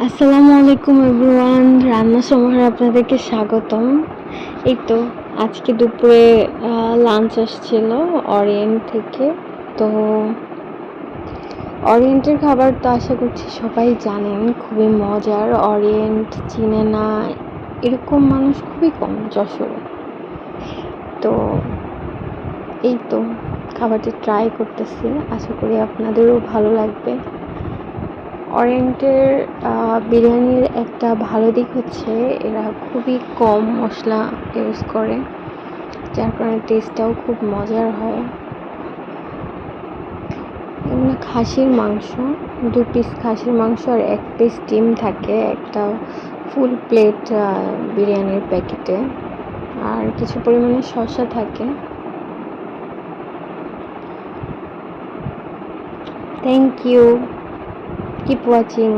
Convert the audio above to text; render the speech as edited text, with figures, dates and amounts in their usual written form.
আসসালামু আলাইকুম এভরিওয়ান, রান্না সমাহারে আপনাদেরকে স্বাগতম। এই তো আজকে দুপুরে লাঞ্চ আসছিল অরিয়েন্ট থেকে। তো অরিয়েন্টের খাবার তো আশা করছি সবাই জানেন, খুবই মজার। অরিয়েন্ট চিনে না এরকম মানুষ খুবই কম যশোরে। তো এই তো খাবারটি ট্রাই করতেছি, আশা করি আপনাদেরও ভালো লাগবে। অরিয়েন্টের বিরিয়ানির একটা ভালো দিক হচ্ছে এরা খুবই কম মশলা ইউজ করে, যার কারণে টেস্টটাও খুব মজার হয়। এগুলো খাসির মাংস, 2 পিস খাসির মাংস আর 1 পিস ডিম থাকে একটা ফুল প্লেট বিরিয়ানির প্যাকেটে, আর কিছু পরিমাণে শসা থাকে। Thank you, keep watching.